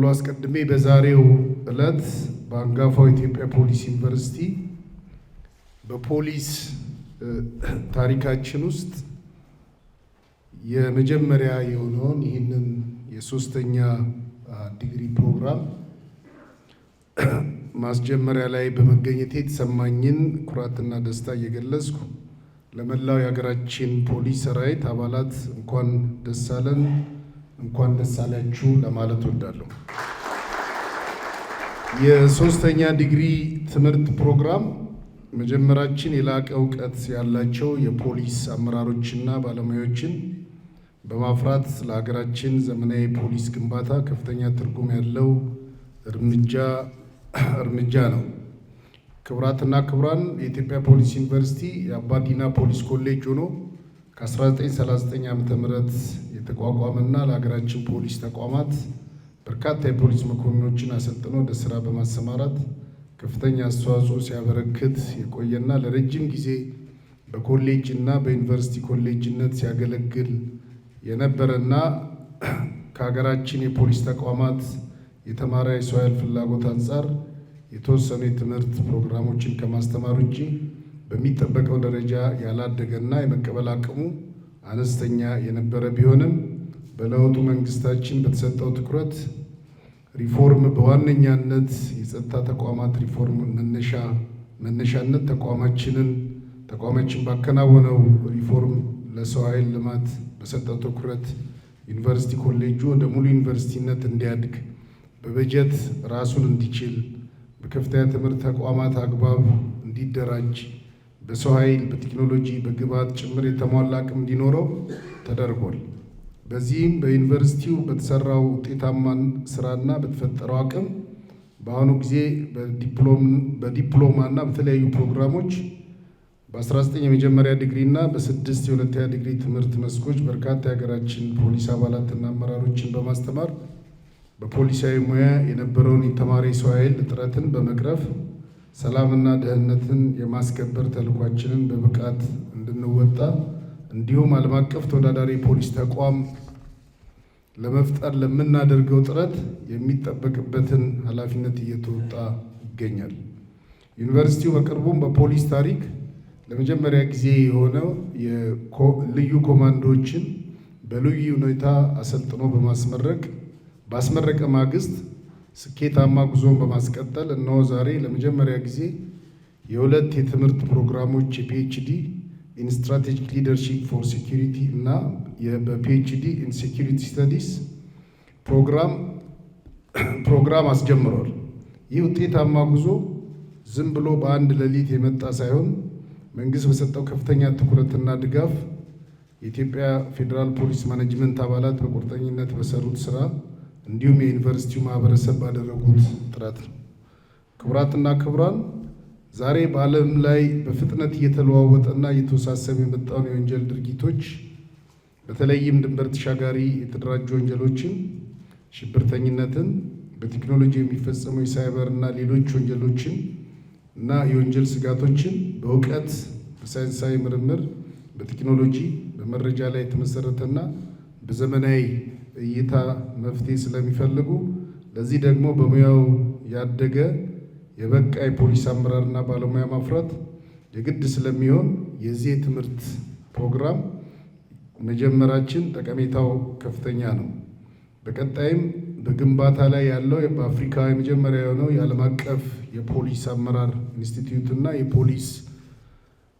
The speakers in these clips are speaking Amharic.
ከሁሉ አስቀድሜ በዛሬው ዕለት በአንጋፋው ኢትዮጵያ ፖሊስ ዩኒቨርሲቲ በፖሊስ ታሪካችን ውስጥ የመጀመሪያ የሆነውን ይህንን የሶስተኛ ዲግሪ ፕሮግራም ማስጀመሪያ ላይ በመገኘቴ የተሰማኝን ኩራትና ደስታ እየገለጽኩ ለመላው የሀገራችን ፖሊስ ሰራዊት አባላት እንኳን ደስ አለን፣ እንኳን ደስ አላችሁ ለማለት እወዳለሁ። የሶስተኛ ዲግሪ ትምህርት ፕሮግራም መጀመራችን የላቀ እውቀት ያላቸው የፖሊስ አመራሮችና ባለሙያዎችን በማፍራት ለሀገራችን ዘመናዊ ፖሊስ ግንባታ ከፍተኛ ትርጉም ያለው እርምጃ ነው። ክቡራትና ክቡራን፣ የኢትዮጵያ ፖሊስ ዩኒቨርሲቲ የአባዲና ፖሊስ ኮሌጅ ሆኖ ከ1939 ዓ.ም የተቋቋመና ለሀገራችን ፖሊስ ተቋማት በርካታ የፖሊስ መኮንኖችን አሰልጥኖ ወደ ስራ በማሰማራት ከፍተኛ አስተዋጽኦ ሲያበረክት የቆየና ለረጅም ጊዜ በኮሌጅ እና በዩኒቨርሲቲ ኮሌጅነት ሲያገለግል የነበረና ከሀገራችን የፖሊስ ተቋማት የተማረ የሰው ኃይል ፍላጎት አንጻር የተወሰኑ የትምህርት ፕሮግራሞችን ከማስተማር ውጭ በሚጠበቀው ደረጃ ያላደገና የመቀበል አቅሙ አነስተኛ የነበረ ቢሆንም በለውጡ መንግስታችን በተሰጠው ትኩረት ሪፎርም በዋነኛነት የጸጥታ ተቋማት ሪፎርም መነሻነት ተቋማችን ባከናወነው ሪፎርም ለሰው ኃይል ልማት በሰጠው ትኩረት ዩኒቨርሲቲ ኮሌጁ ወደ ሙሉ ዩኒቨርሲቲነት እንዲያድግ በበጀት ራሱን እንዲችል በከፍተኛ ትምህርት ተቋማት አግባብ እንዲደራጅ በሰው ኃይል በቴክኖሎጂ በግብዓት ጭምር የተሟላ አቅም እንዲኖረው ተደርጓል። በዚህም በዩኒቨርሲቲው በተሰራው ውጤታማ ስራና በተፈጠረው አቅም በአሁኑ ጊዜ በዲፕሎማና በተለያዩ ፕሮግራሞች በ19 የመጀመሪያ ዲግሪ እና በ6 የሁለተኛ ዲግሪ ትምህርት መስኮች በርካታ የሀገራችን ፖሊስ አባላትና አመራሮችን በማስተማር በፖሊሳዊ ሙያ የነበረውን የተማሪ ሰው ኃይል እጥረትን በመቅረፍ ሰላምና ደህንነትን የማስከበር ተልዕኳችንን በብቃት እንድንወጣ እንዲሁም ዓለም አቀፍ ተወዳዳሪ የፖሊስ ተቋም ለመፍጠር ለምናደርገው ጥረት የሚጠበቅበትን ኃላፊነት እየተወጣ ይገኛል። ዩኒቨርሲቲው በቅርቡም በፖሊስ ታሪክ ለመጀመሪያ ጊዜ የሆነው ልዩ ኮማንዶዎችን በልዩ ሁኔታ አሰልጥኖ ባስመረቀ ማግስት ስኬታማ ጉዞን በማስቀጠል እነሆ ዛሬ ለመጀመሪያ ጊዜ የሁለት የትምህርት ፕሮግራሞች የፒኤችዲ ኢን ስትራቴጂክ ሊደርሺፕ ፎር ሴኩሪቲ እና በፒኤችዲ ኢን ሴኩሪቲ ስተዲስ ፕሮግራም አስጀምሯል። ይህ ውጤታማ ጉዞ ዝም ብሎ በአንድ ሌሊት የመጣ ሳይሆን መንግስት በሰጠው ከፍተኛ ትኩረትና ድጋፍ የኢትዮጵያ ፌዴራል ፖሊስ ማኔጅመንት አባላት በቁርጠኝነት በሰሩት ስራ እንዲሁም የዩኒቨርሲቲው ማህበረሰብ ባደረጉት ጥረት ነው። ክቡራትና ክቡራን፣ ዛሬ በዓለም ላይ በፍጥነት እየተለዋወጠና እየተወሳሰበ የመጣውን የወንጀል ድርጊቶች በተለይም ድንበር ተሻጋሪ የተደራጁ ወንጀሎችን፣ ሽብርተኝነትን፣ በቴክኖሎጂ የሚፈጸሙ የሳይበር እና ሌሎች ወንጀሎችን እና የወንጀል ስጋቶችን በእውቀት በሳይንሳዊ ምርምር በቴክኖሎጂ በመረጃ ላይ የተመሰረተና በዘመናዊ እይታ መፍትሄ ስለሚፈልጉ ለዚህ ደግሞ በሙያው ያደገ የበቃ የፖሊስ አመራርና ባለሙያ ማፍራት የግድ ስለሚሆን የዚህ የትምህርት ፕሮግራም መጀመራችን ጠቀሜታው ከፍተኛ ነው። በቀጣይም በግንባታ ላይ ያለው በአፍሪካ የመጀመሪያ የሆነው የዓለም አቀፍ የፖሊስ አመራር ኢንስቲትዩት እና የፖሊስ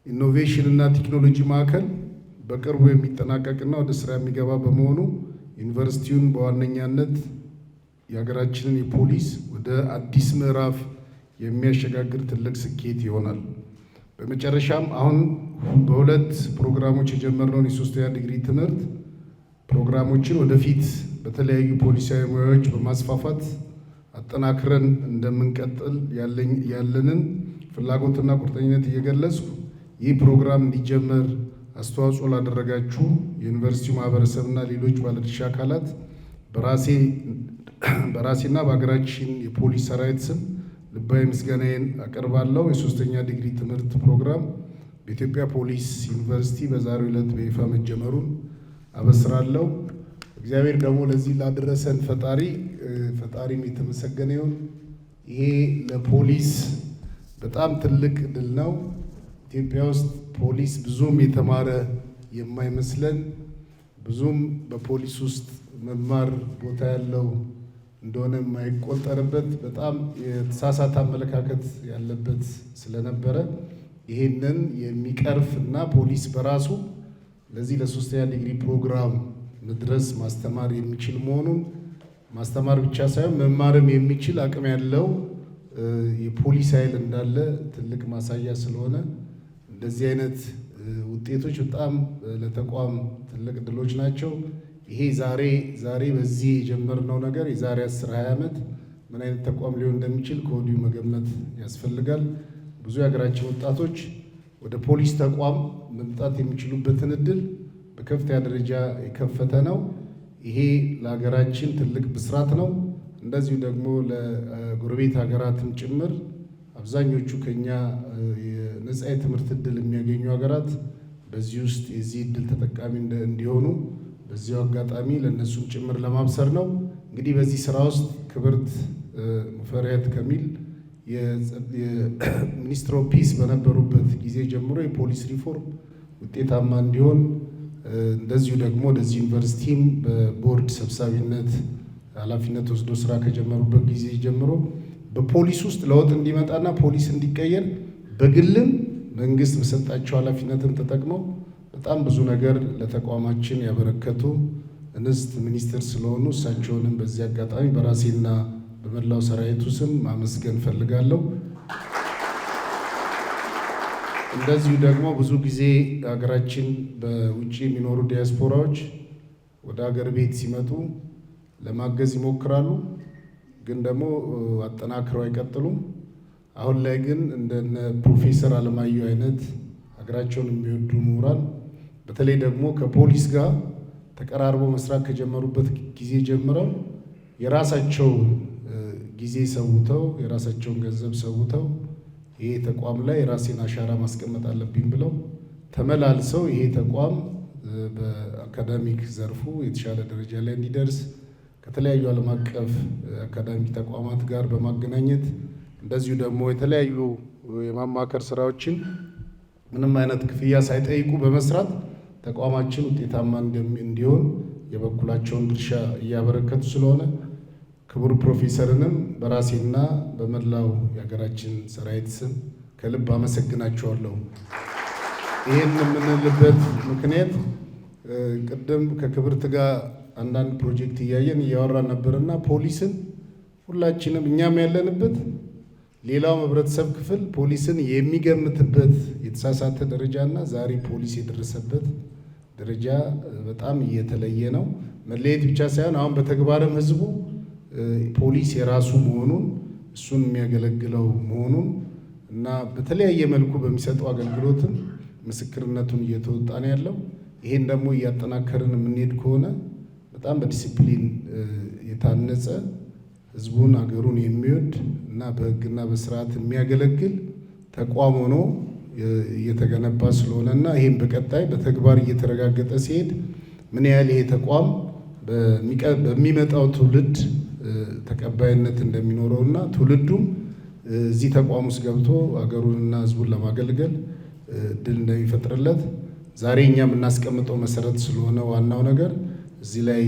ኢኖቬሽን እና ቴክኖሎጂ ማዕከል በቅርቡ የሚጠናቀቅና ወደ ስራ የሚገባ በመሆኑ ዩኒቨርሲቲውን በዋነኛነት የሀገራችንን የፖሊስ ወደ አዲስ ምዕራፍ የሚያሸጋግር ትልቅ ስኬት ይሆናል። በመጨረሻም አሁን በሁለት ፕሮግራሞች የጀመርነውን የሶስተኛ ዲግሪ ትምህርት ፕሮግራሞችን ወደፊት በተለያዩ ፖሊሳዊ ሙያዎች በማስፋፋት አጠናክረን እንደምንቀጥል ያለንን ፍላጎትና ቁርጠኝነት እየገለጽኩ ይህ ፕሮግራም እንዲጀመር አስተዋጽኦ ላደረጋችሁ የዩኒቨርሲቲው ማህበረሰብና ሌሎች ባለድርሻ አካላት በራሴና በሀገራችን የፖሊስ ሰራዊት ስም ልባዊ ምስጋናዬን አቀርባለሁ። የሶስተኛ ዲግሪ ትምህርት ፕሮግራም በኢትዮጵያ ፖሊስ ዩኒቨርሲቲ በዛሬው ዕለት በይፋ መጀመሩን አበስራለሁ። እግዚአብሔር ደግሞ ለዚህ ላደረሰን ፈጣሪም የተመሰገነ ይሁን። ይሄ ለፖሊስ በጣም ትልቅ ድል ነው። ኢትዮጵያ ውስጥ ፖሊስ ብዙም የተማረ የማይመስለን ብዙም በፖሊስ ውስጥ መማር ቦታ ያለው እንደሆነ የማይቆጠርበት በጣም የተሳሳተ አመለካከት ያለበት ስለነበረ ይሄንን የሚቀርፍ እና ፖሊስ በራሱ ለዚህ ለሶስተኛ ዲግሪ ፕሮግራም መድረስ ማስተማር የሚችል መሆኑን ማስተማር ብቻ ሳይሆን መማርም የሚችል አቅም ያለው የፖሊስ ኃይል እንዳለ ትልቅ ማሳያ ስለሆነ እንደዚህ አይነት ውጤቶች በጣም ለተቋም ትልቅ ድሎች ናቸው። ይሄ ዛሬ በዚህ የጀመርነው ነገር የዛሬ 10-20 ዓመት ምን አይነት ተቋም ሊሆን እንደሚችል ከወዲሁ መገመት ያስፈልጋል። ብዙ የሀገራችን ወጣቶች ወደ ፖሊስ ተቋም መምጣት የሚችሉበትን እድል በከፍተኛ ደረጃ የከፈተ ነው። ይሄ ለሀገራችን ትልቅ ብስራት ነው። እንደዚሁ ደግሞ ለጎረቤት ሀገራትም ጭምር አብዛኞቹ ከኛ የነጻ የትምህርት እድል የሚያገኙ ሀገራት በዚህ ውስጥ የዚህ እድል ተጠቃሚ እንዲሆኑ በዚሁ አጋጣሚ ለእነሱም ጭምር ለማብሰር ነው። እንግዲህ በዚህ ስራ ውስጥ ክብርት ሙፈሪያት ካሚል የሚኒስትር ኦፍ ፒስ በነበሩበት ጊዜ ጀምሮ የፖሊስ ሪፎርም ውጤታማ እንዲሆን እንደዚሁ ደግሞ ወደዚህ ዩኒቨርሲቲም በቦርድ ሰብሳቢነት ኃላፊነት ወስዶ ስራ ከጀመሩበት ጊዜ ጀምሮ በፖሊስ ውስጥ ለውጥ እንዲመጣና ፖሊስ እንዲቀየር በግልም መንግስት በሰጣቸው ኃላፊነትን ተጠቅመው በጣም ብዙ ነገር ለተቋማችን ያበረከቱ እንስት ሚኒስትር ስለሆኑ እሳቸውንም በዚህ አጋጣሚ በራሴና በመላው ሰራዊቱ ስም ማመስገን ፈልጋለሁ። እንደዚሁ ደግሞ ብዙ ጊዜ ሀገራችን በውጭ የሚኖሩ ዲያስፖራዎች ወደ ሀገር ቤት ሲመጡ ለማገዝ ይሞክራሉ፣ ግን ደግሞ አጠናክረው አይቀጥሉም። አሁን ላይ ግን እንደነ ፕሮፌሰር አለማየሁ አይነት ሀገራቸውን የሚወዱ ምሁራን በተለይ ደግሞ ከፖሊስ ጋር ተቀራርቦ መስራት ከጀመሩበት ጊዜ ጀምረው የራሳቸውን ጊዜ ሰውተው የራሳቸውን ገንዘብ ሰውተው ይሄ ተቋም ላይ የራሴን አሻራ ማስቀመጥ አለብኝ ብለው ተመላልሰው ይሄ ተቋም በአካዳሚክ ዘርፉ የተሻለ ደረጃ ላይ እንዲደርስ ከተለያዩ ዓለም አቀፍ አካዳሚክ ተቋማት ጋር በማገናኘት እንደዚሁ ደግሞ የተለያዩ የማማከር ስራዎችን ምንም አይነት ክፍያ ሳይጠይቁ በመስራት ተቋማችን ውጤታማ እንዲሆን የበኩላቸውን ድርሻ እያበረከቱ ስለሆነ ክቡር ፕሮፌሰርንም በራሴና በመላው የሀገራችን ሰራዊት ስም ከልብ አመሰግናቸዋለሁ። ይህን የምንልበት ምክንያት ቅድም ከክብርት ጋር አንዳንድ ፕሮጀክት እያወራን ነበርና ፖሊስን ሁላችንም እኛም ያለንበት ሌላው ህብረተሰብ ክፍል ፖሊስን የሚገምትበት የተሳሳተ ደረጃና ዛሬ ፖሊስ የደረሰበት ደረጃ በጣም እየተለየ ነው። መለየት ብቻ ሳይሆን አሁን በተግባርም ህዝቡ ፖሊስ የራሱ መሆኑን እሱን የሚያገለግለው መሆኑን እና በተለያየ መልኩ በሚሰጠው አገልግሎትም ምስክርነቱን እየተወጣ ነው ያለው። ይሄን ደግሞ እያጠናከርን የምንሄድ ከሆነ በጣም በዲሲፕሊን የታነጸ ህዝቡን አገሩን የሚወድ እና በህግና በስርዓት የሚያገለግል ተቋም ሆኖ እየተገነባ ስለሆነ እና ይህም በቀጣይ በተግባር እየተረጋገጠ ሲሄድ ምን ያህል ይሄ ተቋም በሚመጣው ትውልድ ተቀባይነት እንደሚኖረው እና ትውልዱም እዚህ ተቋም ውስጥ ገብቶ አገሩንና ህዝቡን ለማገልገል እድል እንደሚፈጥርለት ዛሬ እኛ የምናስቀምጠው መሰረት ስለሆነ ዋናው ነገር እዚህ ላይ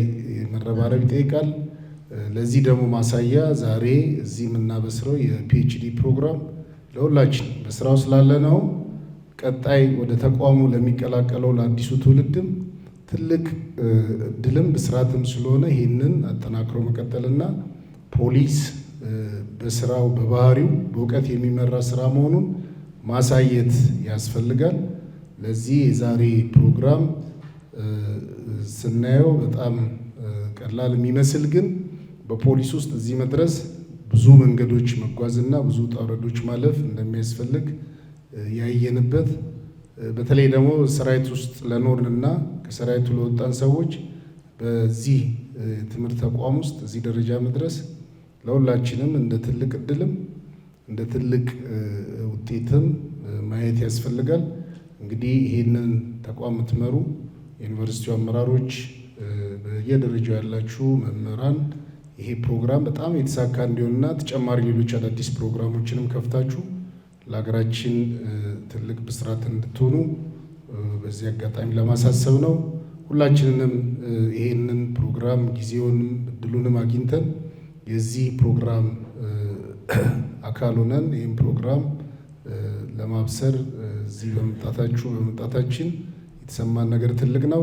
መረባረብ ይጠይቃል። ለዚህ ደግሞ ማሳያ ዛሬ እዚህ የምናበስረው የፒኤችዲ ፕሮግራም ለሁላችን በስራው ስላለ ነው። ቀጣይ ወደ ተቋሙ ለሚቀላቀለው ለአዲሱ ትውልድም ትልቅ እድልም ብስራትም ስለሆነ ይህንን አጠናክሮ መቀጠልና ፖሊስ በስራው በባህሪው በእውቀት የሚመራ ስራ መሆኑን ማሳየት ያስፈልጋል። ለዚህ የዛሬ ፕሮግራም ስናየው በጣም ቀላል የሚመስል ግን በፖሊስ ውስጥ እዚህ መድረስ ብዙ መንገዶች መጓዝና ብዙ ውጣ ውረዶች ማለፍ እንደሚያስፈልግ ያየንበት በተለይ ደግሞ ሰራዊት ውስጥ ለኖርንና ከሰራዊቱ ለወጣን ሰዎች በዚህ ትምህርት ተቋም ውስጥ እዚህ ደረጃ መድረስ ለሁላችንም እንደ ትልቅ እድልም እንደ ትልቅ ውጤትም ማየት ያስፈልጋል። እንግዲህ ይህንን ተቋም የምትመሩ የዩኒቨርሲቲው አመራሮች፣ በየደረጃው ያላችሁ መምህራን ይሄ ፕሮግራም በጣም የተሳካ እንዲሆንና ተጨማሪ ሌሎች አዳዲስ ፕሮግራሞችንም ከፍታችሁ ለሀገራችን ትልቅ ብስራት እንድትሆኑ በዚህ አጋጣሚ ለማሳሰብ ነው። ሁላችንንም ይሄንን ፕሮግራም ጊዜውንም እድሉንም አግኝተን የዚህ ፕሮግራም አካል ሆነን ይህን ፕሮግራም ለማብሰር እዚህ በመምጣታችን የተሰማን ነገር ትልቅ ነው።